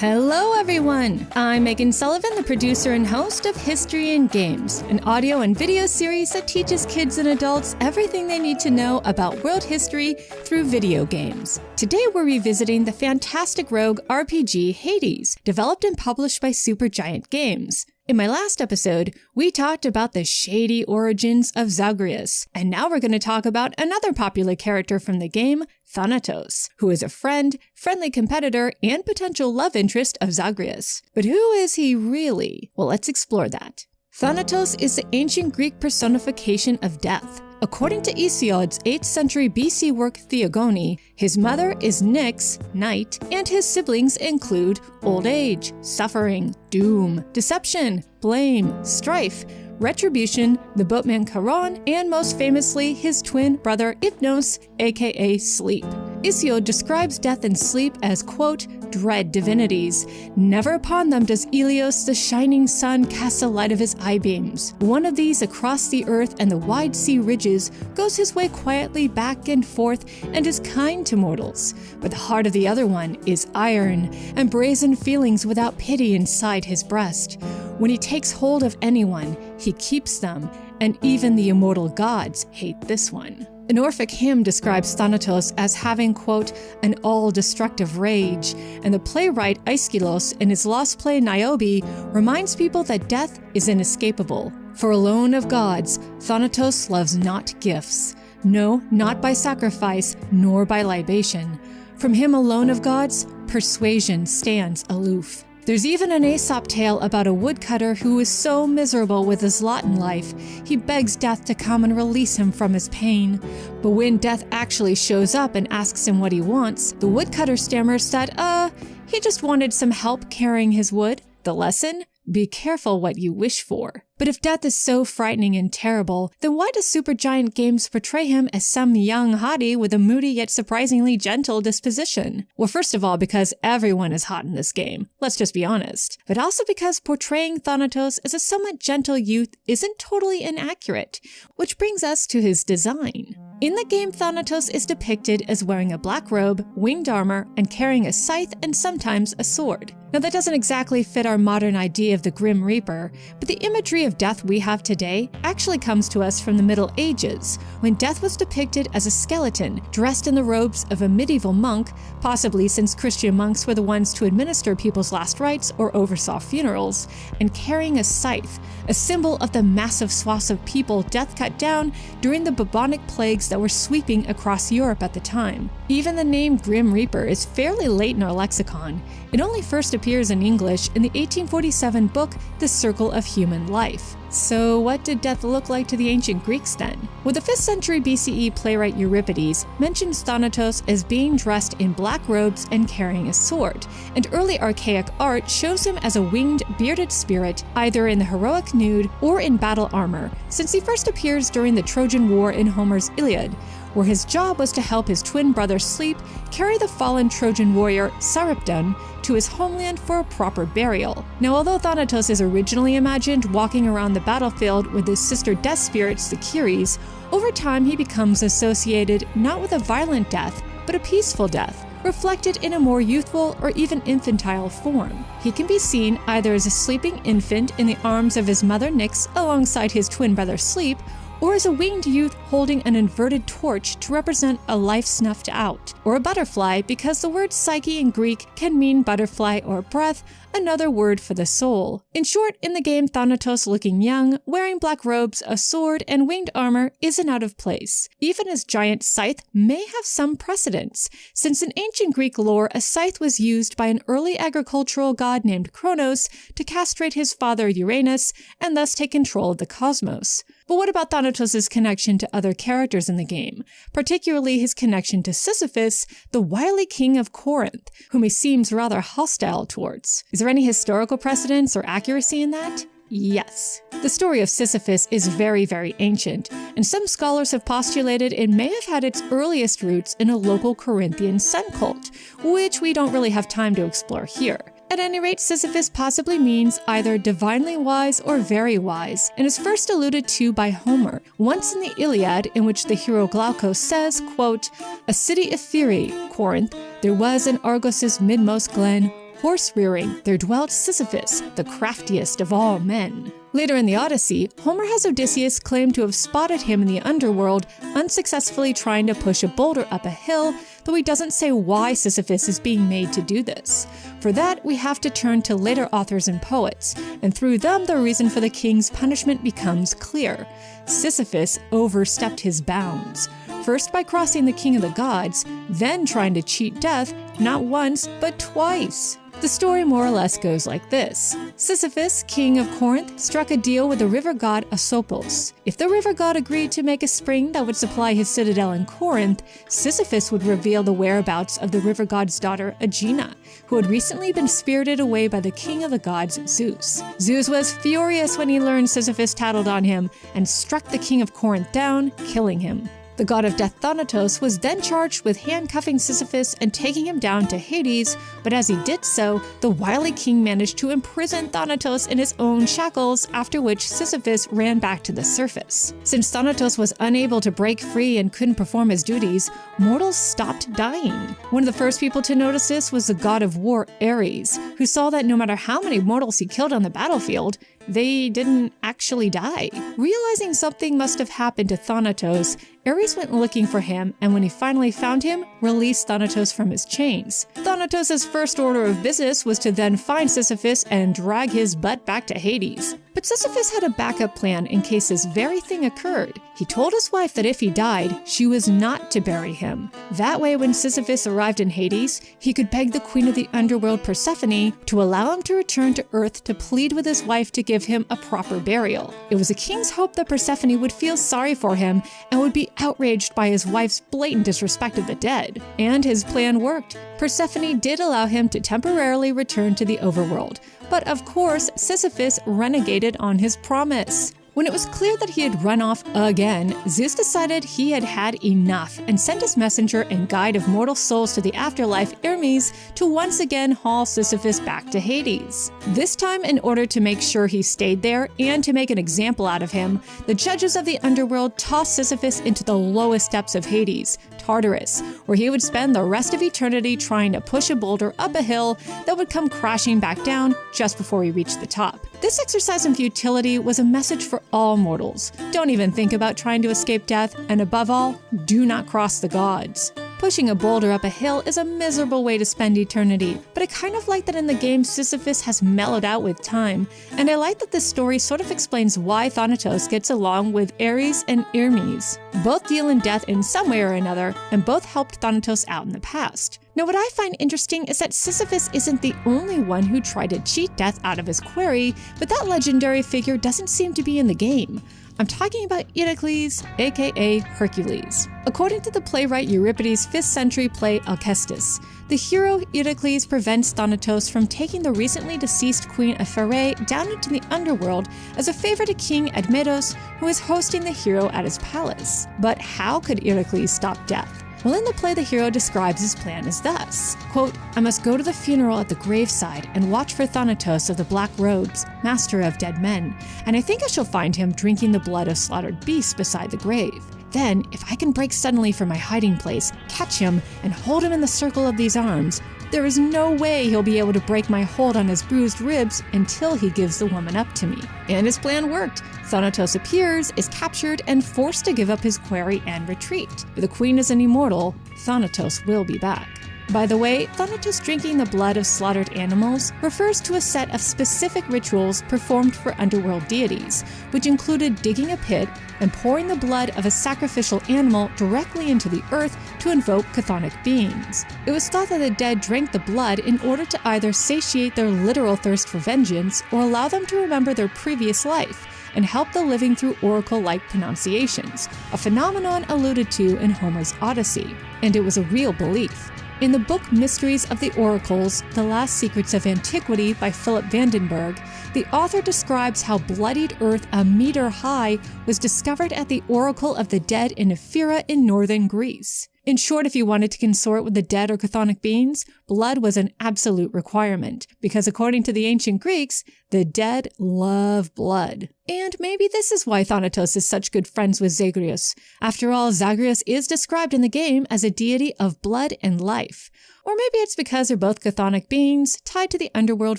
Hello everyone! I'm Megan Sullivan, the producer and host of History in Games, an audio and video series that teaches kids and adults everything they need to know about world history through video games. Today we're revisiting the fantastic rogue RPG Hades, developed and published by Supergiant Games. In my last episode, we talked about the shady origins of Zah-Gree-ahs, and now we're going to talk about another popular character from the game, Thanatos, who is a friend, friendly competitor, and potential love interest of Zah-Gree-ahs. But who is he really? Well, let's explore that. Thanatos is the ancient Greek personification of death. According to Hesiod's 8th century BC work Theogony, his mother is Nyx, night, and his siblings include old age, suffering, doom, deception, blame, strife, retribution, the boatman Charon, and most famously his twin brother Hypnos, aka Sleep. Hesiod describes death and sleep as, quote, dread divinities. Never upon them does Ilios the shining sun cast the light of his eye-beams. One of these across the earth and the wide sea ridges goes his way quietly back and forth and is kind to mortals. But the heart of the other one is iron, and brazen feelings without pity inside his breast. When he takes hold of anyone, he keeps them, and even the immortal gods hate this one. An Orphic hymn describes Thanatos as having, quote, an all-destructive rage, and the playwright Aeschylus in his lost play Niobe reminds people that death is inescapable. For alone of gods, Thanatos loves not gifts. No, not by sacrifice, nor by libation. From him alone of gods, persuasion stands aloof. There's even an Aesop tale about a woodcutter who is so miserable with his lot in life, he begs death to come and release him from his pain. But when death actually shows up and asks him what he wants, the woodcutter stammers that, he just wanted some help carrying his wood. The lesson? Be careful what you wish for. But if death is so frightening and terrible, then why does Supergiant Games portray him as some young hottie with a moody yet surprisingly gentle disposition? Well, first of all, because everyone is hot in this game, let's just be honest. But also because portraying Thanatos as a somewhat gentle youth isn't totally inaccurate, which brings us to his design. In the game, Thanatos is depicted as wearing a black robe, winged armor, and carrying a scythe and sometimes a sword. Now that doesn't exactly fit our modern idea of the Grim Reaper, but the imagery of death we have today actually comes to us from the Middle Ages, when death was depicted as a skeleton dressed in the robes of a medieval monk, possibly since Christian monks were the ones to administer people's last rites or oversaw funerals, and carrying a scythe, a symbol of the massive swaths of people death cut down during the bubonic plagues that were sweeping across Europe at the time. Even the name Grim Reaper is fairly late in our lexicon. It only first appears in English in the 1847 book, The Circle of Human Life. So what did death look like to the ancient Greeks then? Well, the 5th century BCE playwright Euripides mentions Thanatos as being dressed in black robes and carrying a sword, and early archaic art shows him as a winged, bearded spirit, either in the heroic nude or in battle armor, since he first appears during the Trojan War in Homer's Iliad, where his job was to help his twin brother Sleep carry the fallen Trojan warrior Sarpedon to his homeland for a proper burial. Now, although Thanatos is originally imagined walking around the battlefield with his sister death spirits, the Curies, over time he becomes associated not with a violent death, but a peaceful death, reflected in a more youthful or even infantile form. He can be seen either as a sleeping infant in the arms of his mother Nyx alongside his twin brother Sleep, or as a winged youth holding an inverted torch to represent a life snuffed out, or a butterfly because the word psyche in Greek can mean butterfly or breath, another word for the soul. In short, in the game, Thanatos looking young, wearing black robes, a sword, and winged armor isn't out of place. Even his giant scythe may have some precedence, since in ancient Greek lore, a scythe was used by an early agricultural god named Kronos to castrate his father Uranus and thus take control of the cosmos. But what about Thanatos' connection to other characters in the game, particularly his connection to Sisyphus, the wily king of Corinth, whom he seems rather hostile towards? Is there any historical precedence or accuracy in that? Yes. The story of Sisyphus is very, very ancient, and some scholars have postulated it may have had its earliest roots in a local Corinthian sun cult, which we don't really have time to explore here. At any rate, Sisyphus possibly means either divinely wise or very wise, and is first alluded to by Homer, once in the Iliad, in which the hero Glaucus says, quote, "A city of Phyrae, Corinth, there was in Argos' midmost glen, horse-rearing, there dwelt Sisyphus, the craftiest of all men. Later in the Odyssey, Homer has Odysseus claim to have spotted him in the underworld, unsuccessfully trying to push a boulder up a hill, though he doesn't say why Sisyphus is being made to do this. For that, we have to turn to later authors and poets, and through them the reason for the king's punishment becomes clear. Sisyphus overstepped his bounds. First by crossing the king of the gods, then trying to cheat death, not once, but twice. The story more or less goes like this. Sisyphus, king of Corinth, struck a deal with the river god Asopos. If the river god agreed to make a spring that would supply his citadel in Corinth, Sisyphus would reveal the whereabouts of the river god's daughter Aegina, who had recently been spirited away by the king of the gods, Zeus. Zeus was furious when he learned Sisyphus tattled on him and struck the king of Corinth down, killing him. The god of death Thanatos was then charged with handcuffing Sisyphus and taking him down to Hades, but as he did so, the wily king managed to imprison Thanatos in his own shackles, after which Sisyphus ran back to the surface. Since Thanatos was unable to break free and couldn't perform his duties, mortals stopped dying. One of the first people to notice this was the god of war Ares, who saw that no matter how many mortals he killed on the battlefield, they didn't actually die. Realizing something must have happened to Thanatos, Ares went looking for him, and when he finally found him, released Thanatos from his chains. Thanatos' first order of business was to then find Sisyphus and drag his butt back to Hades. But Sisyphus had a backup plan in case this very thing occurred. He told his wife that if he died, she was not to bury him. That way, when Sisyphus arrived in Hades, he could beg the queen of the underworld Persephone to allow him to return to Earth to plead with his wife to give him a proper burial. It was the king's hope that Persephone would feel sorry for him and would be outraged by his wife's blatant disrespect of the dead. And his plan worked. Persephone did allow him to temporarily return to the overworld. But of course, Sisyphus renegated on his promise. When it was clear that he had run off again, Zeus decided he had had enough and sent his messenger and guide of mortal souls to the afterlife, Hermes, to once again haul Sisyphus back to Hades. This time, in order to make sure he stayed there and to make an example out of him, the judges of the underworld tossed Sisyphus into the lowest depths of Hades, Tartarus, where he would spend the rest of eternity trying to push a boulder up a hill that would come crashing back down just before he reached the top. This exercise in futility was a message for all mortals. Don't even think about trying to escape death, and above all, do not cross the gods. Pushing a boulder up a hill is a miserable way to spend eternity, but I kind of like that in the game Sisyphus has mellowed out with time, and I like that this story sort of explains why Thanatos gets along with Ares and Hermes. Both deal in death in some way or another, and both helped Thanatos out in the past. Now, what I find interesting is that Sisyphus isn't the only one who tried to cheat death out of his quarry, but that legendary figure doesn't seem to be in the game. I'm talking about Eudocles, aka Hercules. According to the playwright Euripides' 5th century play Alcestis, the hero Eudocles prevents Thanatos from taking the recently deceased queen of Pherae down into the underworld as a favor to King Admetos, who is hosting the hero at his palace. But how could Eudocles stop death? Well, in the play, the hero describes his plan as thus, quote, "I must go to the funeral at the graveside and watch for Thanatos of the black robes, master of dead men, and I think I shall find him drinking the blood of slaughtered beasts beside the grave. Then, if I can break suddenly from my hiding place, catch him, and hold him in the circle of these arms, there is no way he'll be able to break my hold on his bruised ribs until he gives the woman up to me." And his plan worked. Thanatos appears, is captured, and forced to give up his quarry and retreat. But the queen is an immortal. Thanatos will be back. By the way, Thanatos drinking the blood of slaughtered animals refers to a set of specific rituals performed for underworld deities, which included digging a pit and pouring the blood of a sacrificial animal directly into the earth to invoke chthonic beings. It was thought that the dead drank the blood in order to either satiate their literal thirst for vengeance or allow them to remember their previous life and help the living through oracle-like pronunciations, a phenomenon alluded to in Homer's Odyssey. And it was a real belief. In the book Mysteries of the Oracles, The Last Secrets of Antiquity by Philip Vandenberg, the author describes how bloodied earth a meter high was discovered at the Oracle of the Dead in Ephyra in northern Greece. In short, if you wanted to consort with the dead or chthonic beings, blood was an absolute requirement, because according to the ancient Greeks, the dead love blood. And maybe this is why Thanatos is such good friends with Zey-Gree-ehs. After all, Zah-Gree-ahs is described in the game as a deity of blood and life. Or maybe it's because they're both chthonic beings tied to the underworld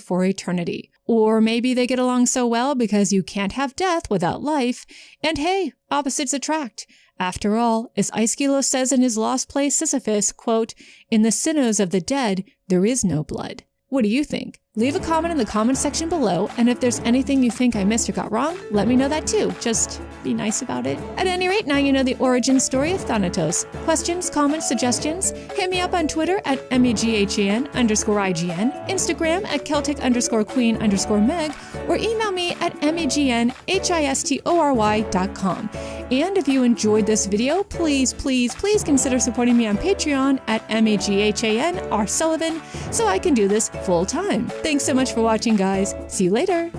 for eternity. Or maybe they get along so well because you can't have death without life, and hey, opposites attract. After all, as Aeschylus says in his lost play Sisyphus, quote, "In the sinews of the dead, there is no blood." What do you think? Leave a comment in the comment section below, and if there's anything you think I missed or got wrong, let me know that too. Just be nice about it. At any rate, now you know the origin story of Thanatos. Questions, comments, suggestions? Hit me up on Twitter at MEGHAN_IGN, Instagram at Celtic_Queen_Meg, or email me at MEGNHISTORY.com. And if you enjoyed this video, please consider supporting me on Patreon at MEGHAN_R Sullivan so I can do this full time. Thanks so much for watching, guys. See you later.